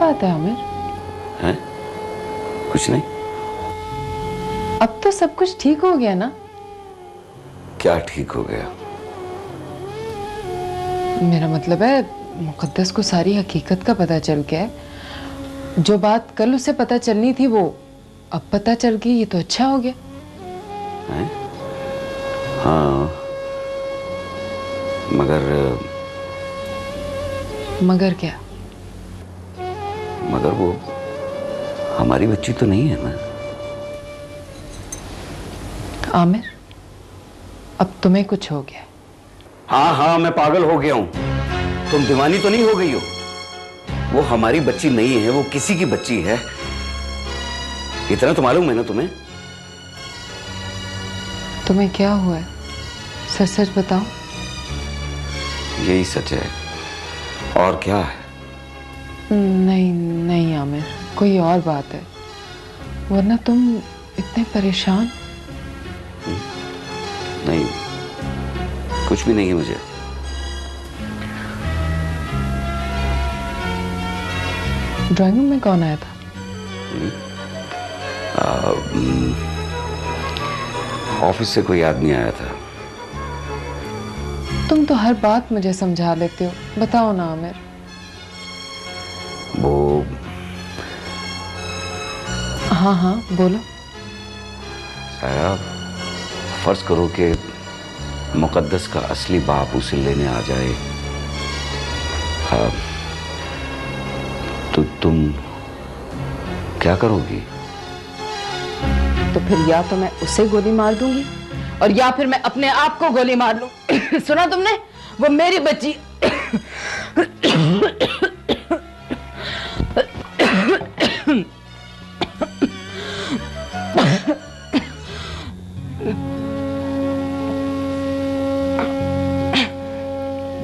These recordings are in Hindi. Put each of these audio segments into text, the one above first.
बात है आमिर? हैं? कुछ नहीं। अब तो सब कुछ ठीक हो गया ना? क्या ठीक हो गया? मेरा मतलब है मुकद्दस को सारी हकीकत का पता चल गया है। जो बात कल उसे पता चलनी थी वो अब पता चल गई, ये तो अच्छा हो गया। हैं? हाँ, मगर क्या? मगर वो हमारी बच्ची तो नहीं है ना। आमिर, अब तुम्हें कुछ हो गया। हाँ हाँ, मैं पागल हो गया हूं। तुम दीवानी तो नहीं हो गई हो? वो हमारी बच्ची नहीं है, वो किसी की बच्ची है। इतना तो मालूम है ना तुम्हें? तुम्हें क्या हुआ है? सच सच बताओ। यही सच है, और क्या है? नहीं नहीं आमिर, कोई और बात है, वरना तुम इतने परेशान। नहीं, कुछ भी नहीं है मुझे। ड्राइंग रूम में कौन आया था? ऑफिस से कोई आदमी आया था। तुम तो हर बात मुझे समझा लेते हो, बताओ ना आमिर। वो हाँ हाँ बोलो। साया, फर्ज करो कि मुकद्दस का असली बाप उसे लेने आ जाए। हाँ, तो तुम क्या करोगी? तो फिर या तो मैं उसे गोली मार दूंगी और या फिर मैं अपने आप को गोली मार लूं। सुना तुमने? वो मेरी बच्ची।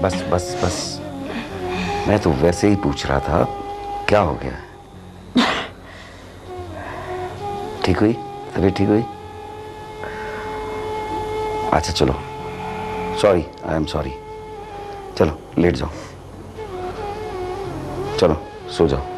बस बस बस, मैं तो वैसे ही पूछ रहा था, क्या हो गया? ठीक हुई? तबीयत ठीक हुई? अच्छा चलो, सॉरी, आई एम सॉरी। चलो लेट जाओ, चलो सो जाओ।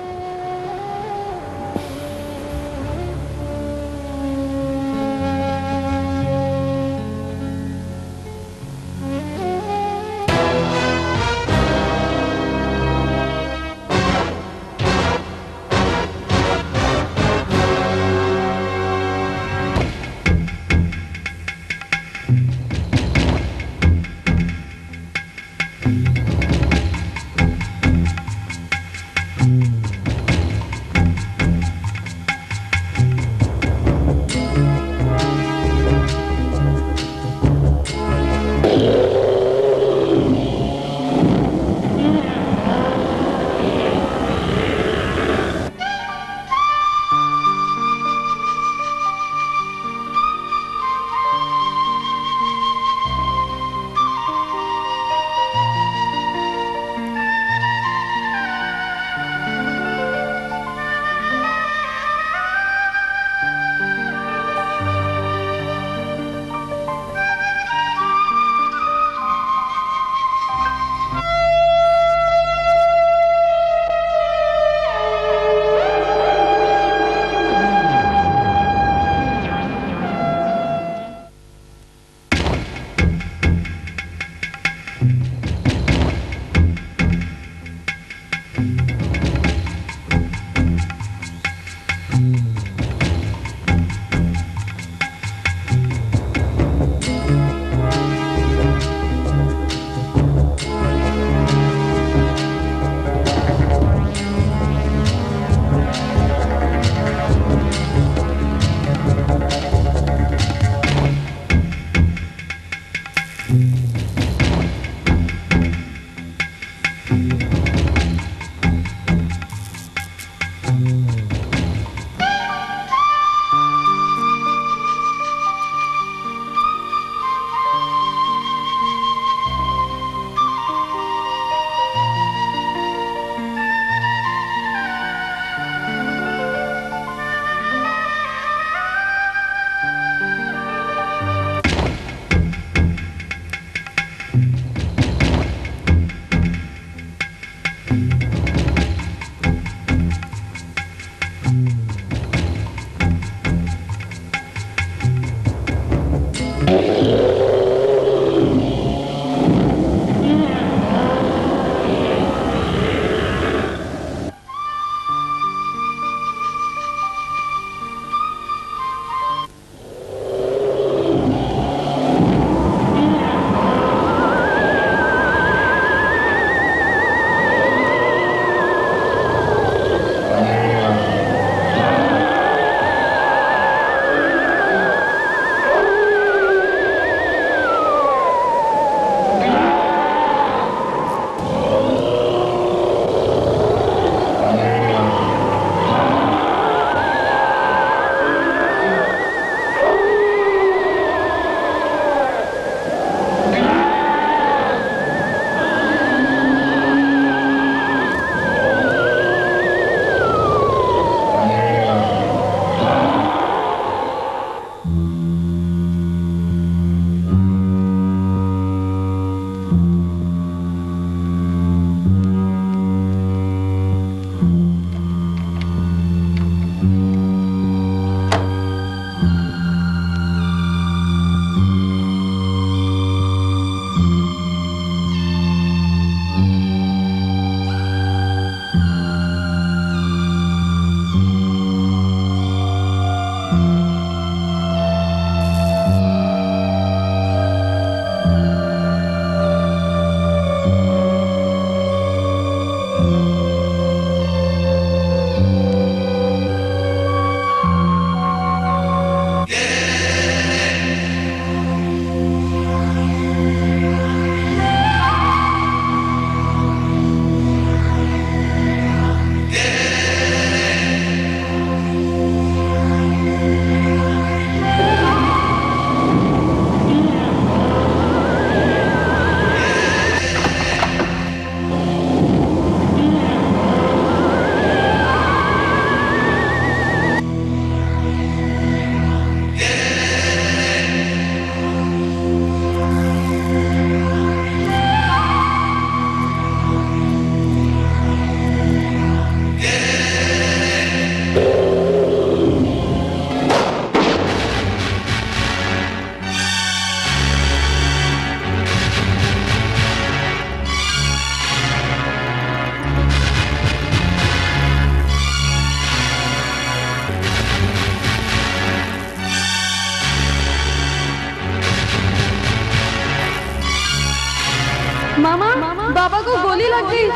मामा, बाबा को गोली लग गई।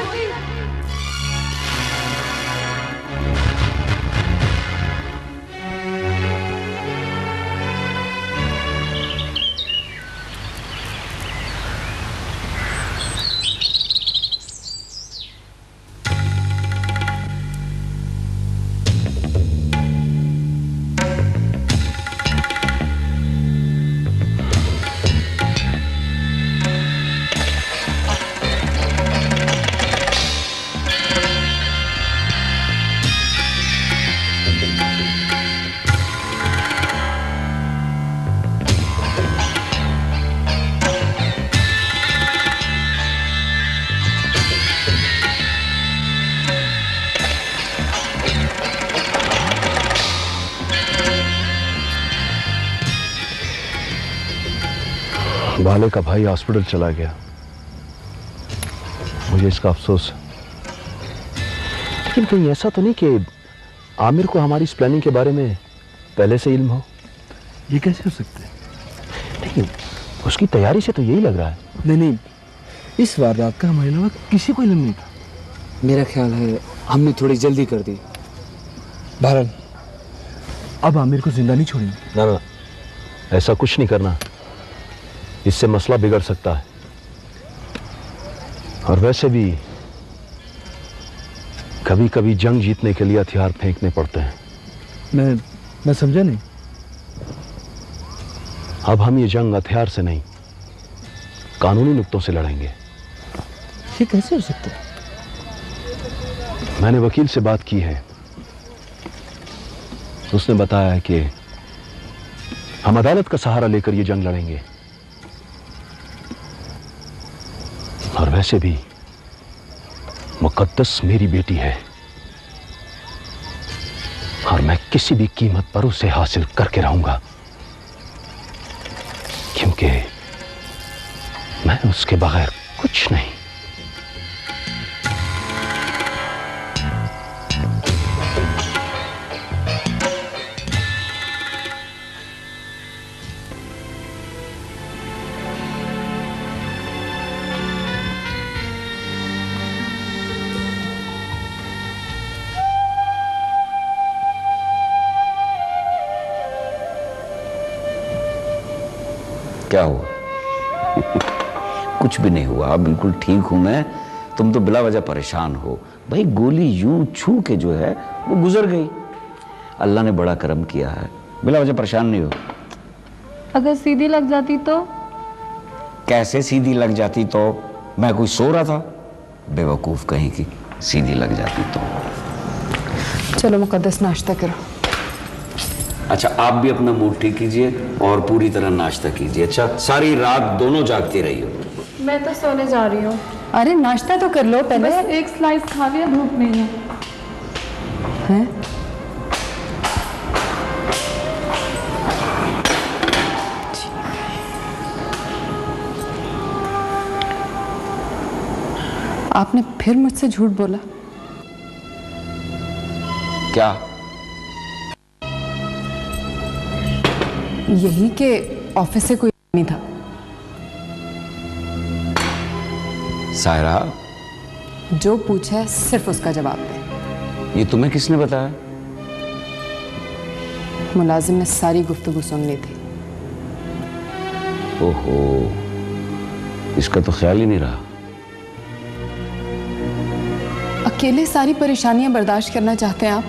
भाले का भाई हॉस्पिटल चला गया, मुझे इसका अफसोस है। लेकिन कहीं ऐसा तो नहीं कि आमिर को हमारी इस प्लानिंग के बारे में पहले से इल्म हो? ये कैसे हो सकता है? लेकिन उसकी तैयारी से तो यही लग रहा है। नहीं, इस वारदात का हमारे अलावा किसी को इल्म नहीं था। मेरा ख्याल है हमने थोड़ी जल्दी कर दी। बहरहाल अब आमिर को जिंदा नहीं छोड़ेंगे। ना, ऐसा कुछ नहीं करना, इससे मसला बिगड़ सकता है। और वैसे भी कभी कभी जंग जीतने के लिए हथियार फेंकने पड़ते हैं। मैं समझा नहीं। अब हम ये जंग हथियार से नहीं, कानूनी नुक्तों से लड़ेंगे। ये कैसे हो सकता है? मैंने वकील से बात की है, उसने बताया है कि हम अदालत का सहारा लेकर ये जंग लड़ेंगे। और वैसे भी मुकद्दस मेरी बेटी है और मैं किसी भी कीमत पर उसे हासिल करके रहूंगा, कि मैं उसके बगैर कुछ नहीं। क्या हुआ? कुछ भी नहीं हुआ, बिल्कुल ठीक हूं मैं। तुम तो बिला वजह परेशान हो। भाई गोली यूं छू के जो है वो गुजर गई। अल्लाह ने बड़ा करम किया है, बिला वजह परेशान नहीं हो। अगर सीधी लग जाती तो? कैसे सीधी लग जाती तो? मैं कोई सो रहा था? बेवकूफ कहीं की, सीधी लग जाती तो। चलो मुकद्दस नाश्ता करो। अच्छा आप भी अपना मूड ठीक कीजिए और पूरी तरह नाश्ता कीजिए। अच्छा सारी रात दोनों जागती रही हो। मैं तो सोने जा रही हूँ। अरे नाश्ता तो कर लो पहले। बस एक स्लाइस खा लिया, भूख नहीं है। हैं? आपने फिर मुझसे झूठ बोला। क्या? यही कि ऑफिस से कोई नहीं था। सायरा, जो पूछा है सिर्फ उसका जवाब दे। ये तुम्हें किसने बताया? मुलाजिम ने सारी गुफ्तगू सुन ली थी। ओहो, इसका तो ख्याल ही नहीं रहा। अकेले सारी परेशानियां बर्दाश्त करना चाहते हैं आप?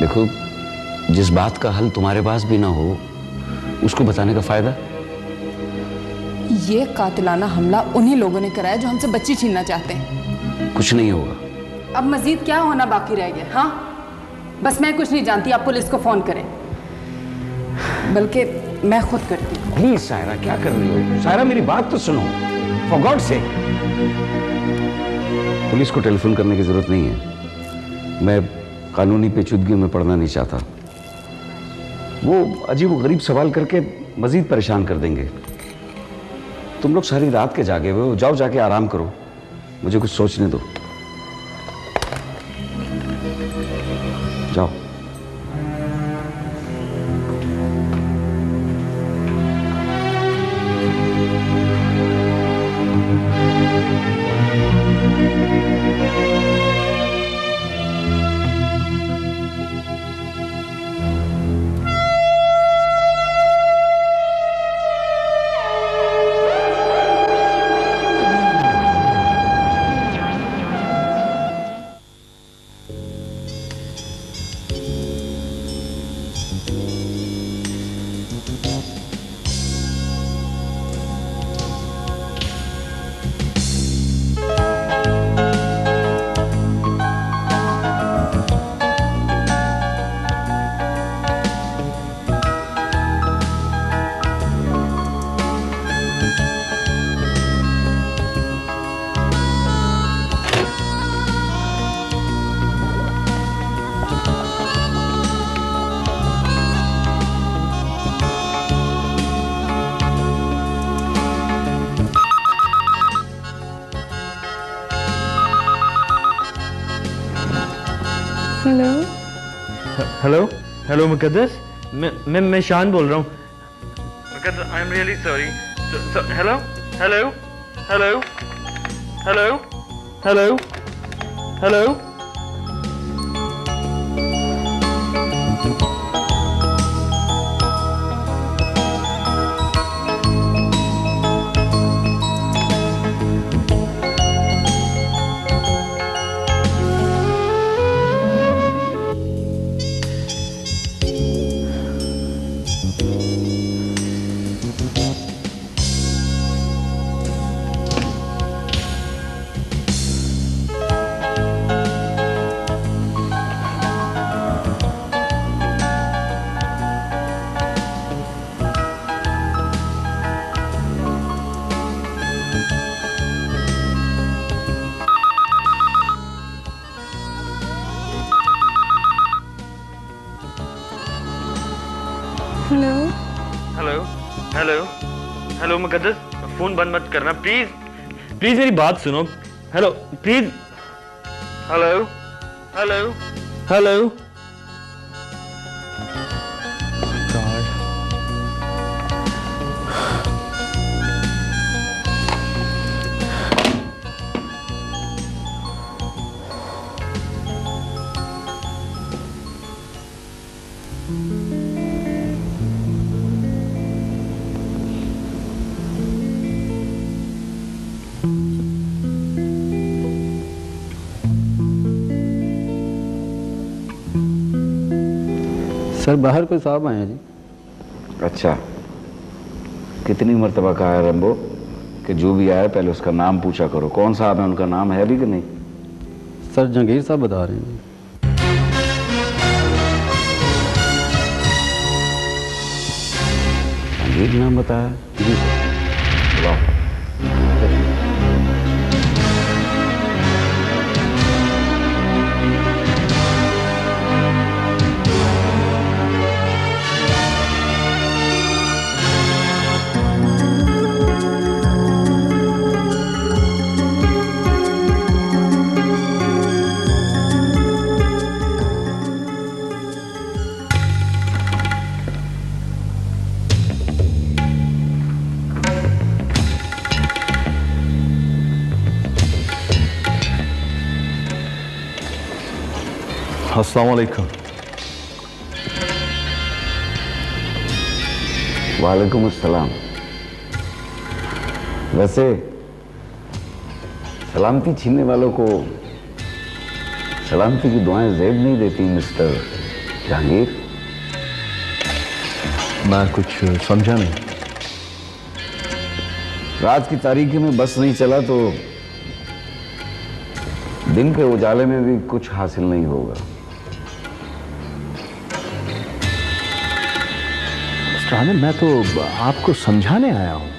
देखो, जिस बात का हल तुम्हारे पास भी ना हो उसको बताने का फायदा? ये कातिलाना हमला उन्हीं लोगों ने कराया जो हमसे बच्ची छीनना चाहते हैं। कुछ नहीं होगा। अब मजीद क्या होना बाकी रह गया? हाँ, बस मैं कुछ नहीं जानती, आप पुलिस को फोन करें, बल्कि मैं खुद करती हूँ। प्लीज सायरा, क्या कर रही हो? सायरा मेरी बात तो सुनो, फॉर गॉड सेक। पुलिस को टेलीफोन करने की जरूरत नहीं है। मैं कानूनी पेचीदगियों में पड़ना नहीं चाहता। वो अजीब गरीब सवाल करके मजीद परेशान कर देंगे। तुम लोग सारी रात के जागे हुए हो, जाओ जाके आराम करो, मुझे कुछ सोचने दो। जाओ। हेलो हेलो हेलो मुकद्दस, मैं शान बोल रहा हूँ। Muqaddas, I am really sorry. Hello hello hello hello hello hello. Hello hello hello hello Muqaddas, phone बंद मत करना प्लीज, प्लीज मेरी बात सुनो। Hello please, hello hello hello. Sir बाहर कोई साहब आए हैं जी। अच्छा, कितनी मर्तबा कहा है रंबो कि जो भी आए पहले उसका नाम पूछा करो। कौन साहब है, उनका नाम है भी कि नहीं? सर जहांगीर साहब बता रहे हैं। जहांगीर नाम बताया जी सर। वाह। अस्सलाम वालेकुम। वालेकुम अस्सलाम। वैसे सलामती छीनने वालों को सलामती की दुआएं ज़ेब नहीं देती मिस्टर जहांगीर। मैं कुछ समझा नहीं। रात की तारीकी में बस नहीं चला तो दिन के उजाले में भी कुछ हासिल नहीं होगा। मैं तो आपको समझाने आया हूं।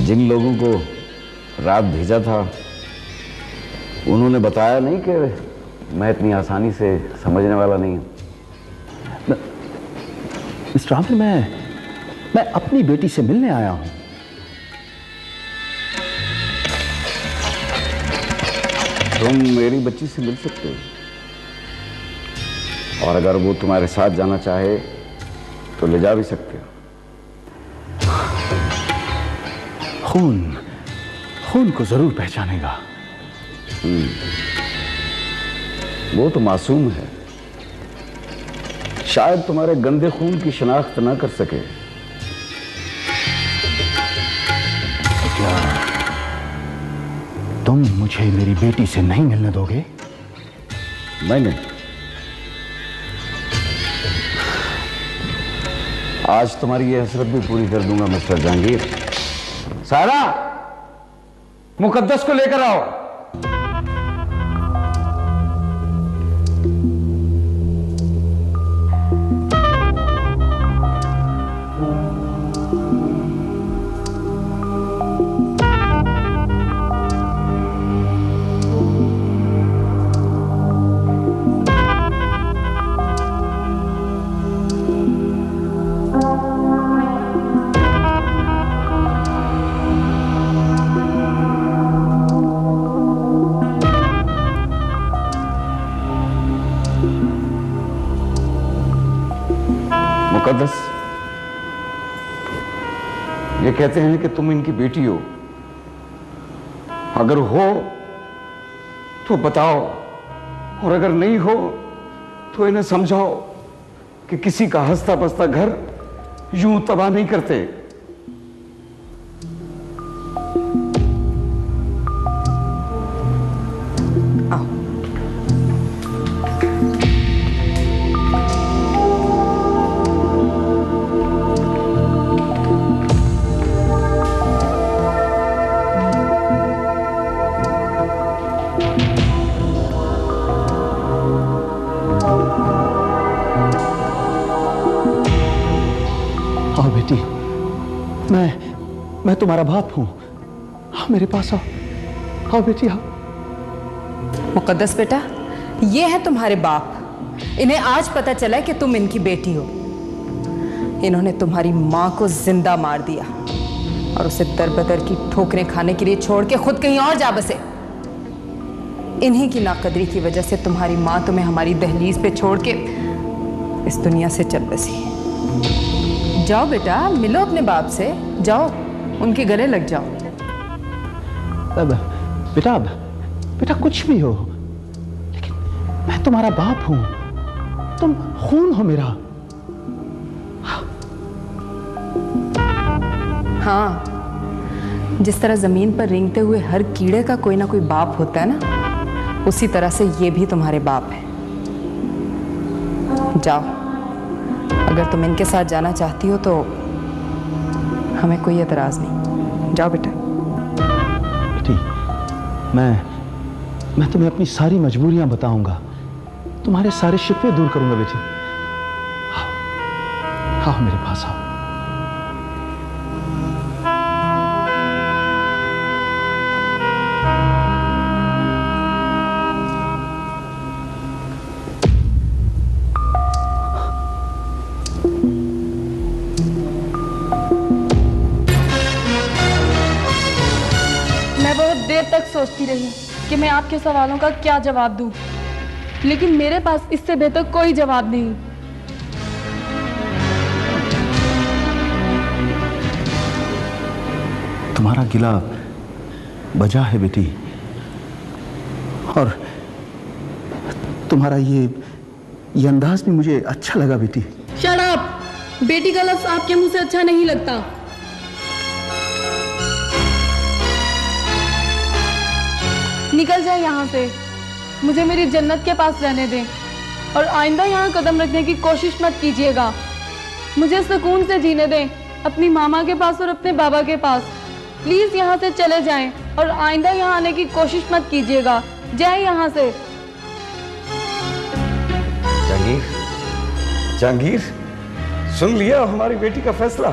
जिन लोगों को रात भेजा था उन्होंने बताया नहीं कि मैं इतनी आसानी से समझने वाला नहीं हूं। मिस्टर आमिर, मैं अपनी बेटी से मिलने आया हूं। तुम मेरी बच्ची से मिल सकते हो, और अगर वो तुम्हारे साथ जाना चाहे तो ले जा भी सकते हो। खून को जरूर पहचानेगा। वो तो मासूम है, शायद तुम्हारे गंदे खून की शिनाख्त ना कर सके। क्या तुम मुझे मेरी बेटी से नहीं मिलने दोगे? मैंने आज तुम्हारी ये हसरत भी पूरी कर दूंगा मिस्टर जहांगीर। सारा, मुकद्दस को लेकर आओ। मुकद्दस, ये कहते हैं कि तुम इनकी बेटी हो। अगर हो तो बताओ, और अगर नहीं हो तो इन्हें समझाओ कि किसी का हंसता बसता घर यूं तबाह नहीं करते। आओ बेटी, मैं तुम्हारा बाप हूं। आओ मेरे पास आओ। आओ बेटी आओ। मुकद्दस बेटा, ये है तुम्हारे बाप। इन्हें आज पता चला कि तुम इनकी बेटी हो। इन्होंने तुम्हारी माँ को जिंदा मार दिया और उसे दरबदर की ठोकरें खाने के लिए छोड़ के खुद कहीं और जा बसे। इन्हीं की नाकदरी की वजह से तुम्हारी माँ तुम्हें हमारी दहलीज पे छोड़ के इस दुनिया से चल बसी। जाओ बेटा, मिलो अपने बाप से, जाओ उनके गले लग जाओ। बेटा कुछ भी हो, लेकिन मैं तुम्हारा बाप हूं, तुम खून हो मेरा। हाँ, जिस तरह जमीन पर रेंगते हुए हर कीड़े का कोई ना कोई बाप होता है ना, उसी तरह से ये भी तुम्हारे बाप है। जाओ, अगर तुम इनके साथ जाना चाहती हो तो हमें कोई एतराज नहीं। जाओ बेटा। बेटी, मैं तुम्हें अपनी सारी मजबूरियां बताऊंगा, तुम्हारे सारे शिकवे दूर करूंगा बेटी। आओ मेरे पास आओ। देर तक सोचती रही कि मैं आपके सवालों का क्या जवाब दूं, लेकिन मेरे पास इससे बेहतर कोई जवाब नहीं। तुम्हारा गिला बजा है बेटी, और तुम्हारा ये अंदाज भी मुझे अच्छा लगा बेटी। Shut up! बेटी का लफ्ज आपके मुंह से अच्छा नहीं लगता। निकल जाए यहाँ से, मुझे मेरी जन्नत के पास रहने दें और आइंदा यहाँ कदम रखने की कोशिश मत कीजिएगा। मुझे सुकून से जीने दें, अपनी मामा के पास और अपने बाबा के पास। प्लीज यहाँ से चले जाएं और आइंदा यहाँ आने की कोशिश मत कीजिएगा। जाए यहाँ से। जहांगीर, सुन लिया हमारी बेटी का फैसला?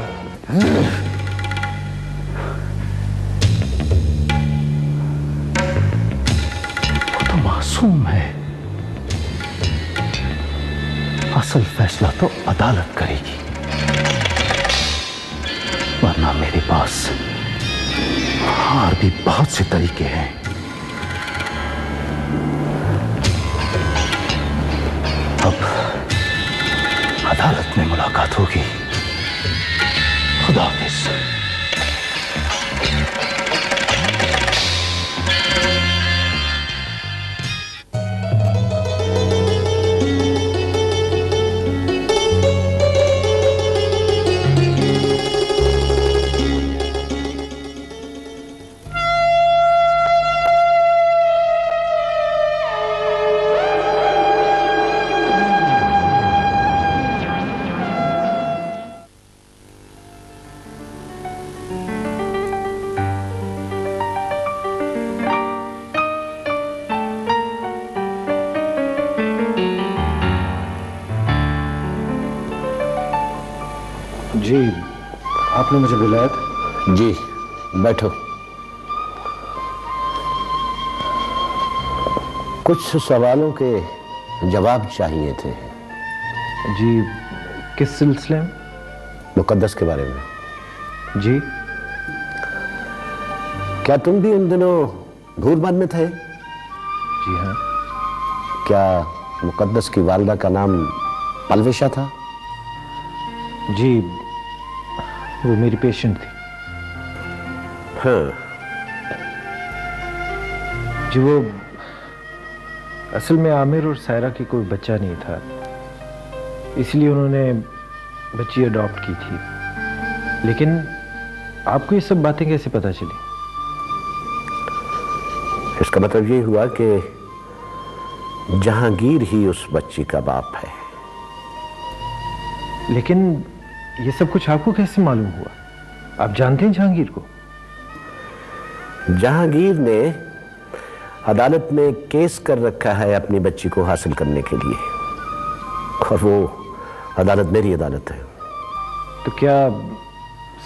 मासूम है, असल फैसला तो अदालत करेगी, वरना मेरे पास और भी बहुत से तरीके हैं। अब अदालत में मुलाकात होगी। खुदा हाफिज। जी, आपने मुझे बुलाया था? जी, बैठो। कुछ सवालों के जवाब चाहिए थे। जी, किस सिलसिले में? मुकद्दस के बारे में। जी। क्या तुम भी उन दिनों भूरबाद में थे? जी हाँ। क्या मुकद्दस की वालिदा का नाम पलवेशा था? जी, वो मेरी पेशेंट थी। हाँ। जी, वो असल में आमिर और सायरा की कोई बच्चा नहीं था, इसलिए उन्होंने बच्ची अडॉप्ट की थी। लेकिन आपको ये सब बातें कैसे पता चली? इसका मतलब ये हुआ कि जहांगीर ही उस बच्ची का बाप है। लेकिन ये सब कुछ आपको कैसे मालूम हुआ? आप जानते हैं जहांगीर को? जहांगीर ने अदालत में केस कर रखा है अपनी बच्ची को हासिल करने के लिए, और वो अदालत मेरी अदालत है। तो क्या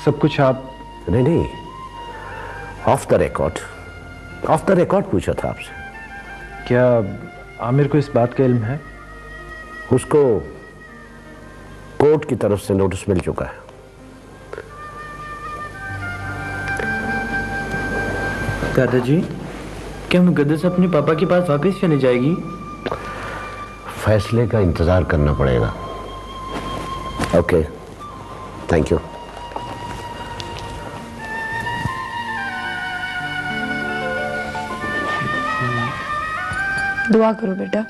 सब कुछ आप? नहीं, ऑफ द रिकॉर्ड पूछा था आपसे। क्या आमिर को इस बात का इल्म है? उसको कोर्ट की तरफ से नोटिस मिल चुका है। दादाजी, क्या मुकद्दस अपने पापा के पास वापस चले जाएगी? फैसले का इंतजार करना पड़ेगा। Okay, thank you. दुआ करो बेटा,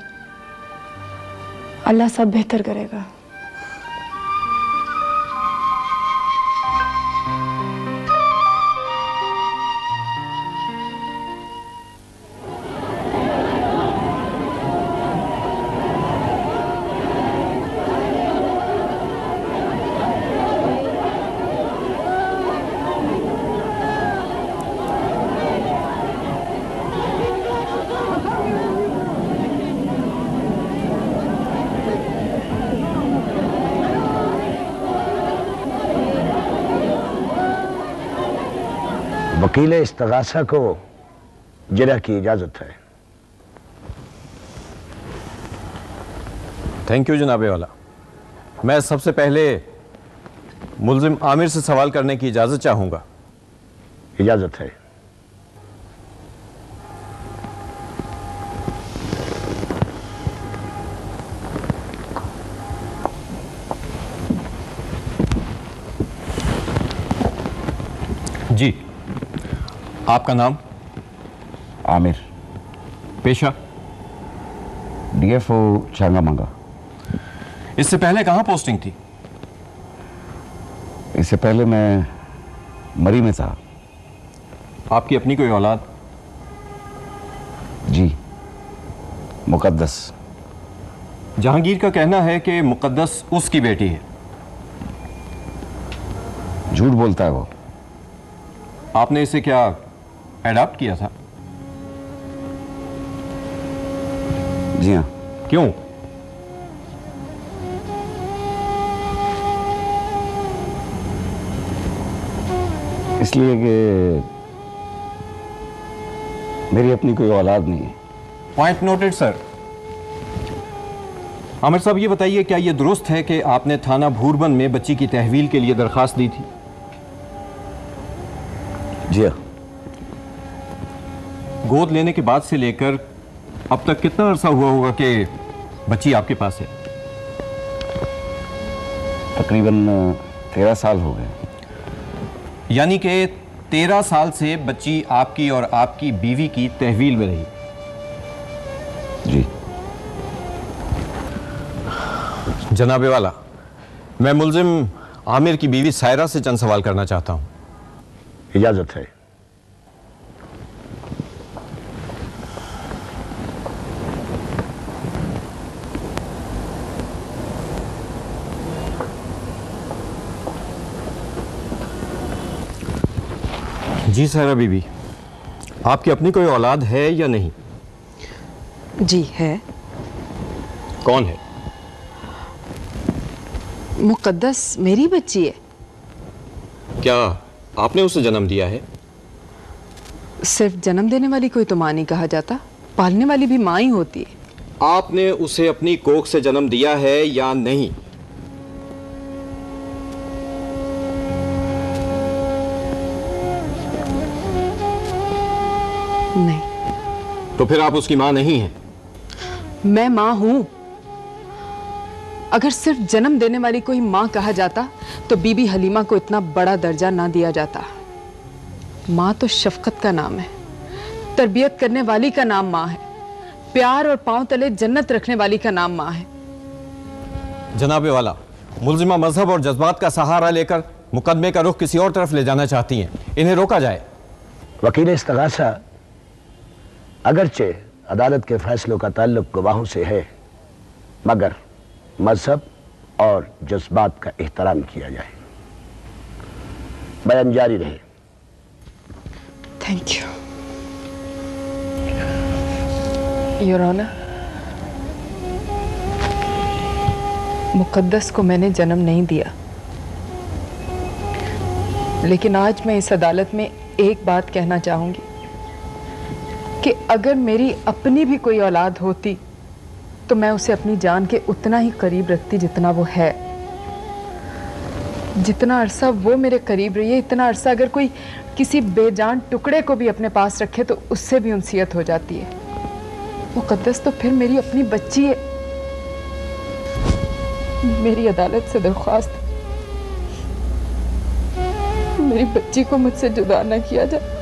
अल्लाह सब बेहतर करेगा। वकील इस्तगासा को जिरह की इजाजत है। थैंक यू जनाबे वाला। मैं सबसे पहले मुल्जिम आमिर से सवाल करने की इजाजत चाहूंगा। इजाजत है। जी, आपका नाम? आमिर, पेशा? डीएफओ चांगामांगा। इससे पहले कहाँ पोस्टिंग थी? इससे पहले मैं मरी में था। आपकी अपनी कोई औलाद? जी, मुकद्दस। जहांगीर का कहना है कि मुकद्दस उसकी बेटी है। झूठ बोलता है वो। आपने इसे क्या एडॉप्ट किया था? जी हाँ। क्यों? इसलिए कि मेरी अपनी कोई औलाद नहीं है। Point noted sir. आमिर साहब, ये बताइए, क्या यह दुरुस्त है कि आपने थाना भूरबन में बच्ची की तहवील के लिए दरखास्त दी थी? जी हाँ। गोद लेने के बाद से लेकर अब तक कितना अरसा हुआ होगा कि बच्ची आपके पास है? तकरीबन 13 साल हो गए। यानी कि 13 साल से बच्ची आपकी और आपकी बीवी की तहवील में रही। जी। जनाबे वाला, मैं मुल्जिम आमिर की बीवी सायरा से चंद सवाल करना चाहता हूं। इजाजत है। जी सायरा बीबी, आपकी अपनी कोई औलाद है या नहीं? जी है। कौन है? मुकद्दस मेरी बच्ची है। क्या आपने उसे जन्म दिया है? सिर्फ जन्म देने वाली कोई तो मां नहीं कहा जाता, पालने वाली भी मां ही होती है। आपने उसे अपनी कोख से जन्म दिया है या नहीं? नहीं। तो फिर आप उसकी मां नहीं हैं? मैं मां हूं। अगर सिर्फ जन्म देने वाली कोई मां कहा जाता तो बीबी हलीमा को इतना बड़ा दर्जा ना दिया जाता। मां तो शफकत का नाम है, तरबियत करने वाली का नाम मां है, प्यार और पांव तले जन्नत रखने वाली का नाम मां है। जनाबे वाला, मुल्जिमा मजहब और जज्बात का सहारा लेकर मुकदमे का रुख किसी और तरफ ले जाना चाहती हैं, इन्हें रोका जाए। वकील इस्तगासा, अगरचे अदालत के फैसलों का ताल्लुक गवाहों से है, मगर मजहब और जज्बात का एहतराम किया जाए। बयान जारी रहे। Thank you your honour. Muqaddas को मैंने जन्म नहीं दिया, लेकिन आज मैं इस अदालत में एक बात कहना चाहूंगी कि अगर मेरी अपनी भी कोई औलाद होती तो मैं उसे अपनी जान के उतना ही करीब रखती जितना वो है। जितना अरसा वो मेरे करीब रही है, इतना अरसा अगर कोई किसी बेजान टुकड़े को भी अपने पास रखे तो उससे भी उनसियत हो जाती है। मुकद्दस तो फिर मेरी अपनी बच्ची है। मेरी अदालत से दरख्वास्त, मेरी बच्ची को मुझसे जुदा न किया जाए।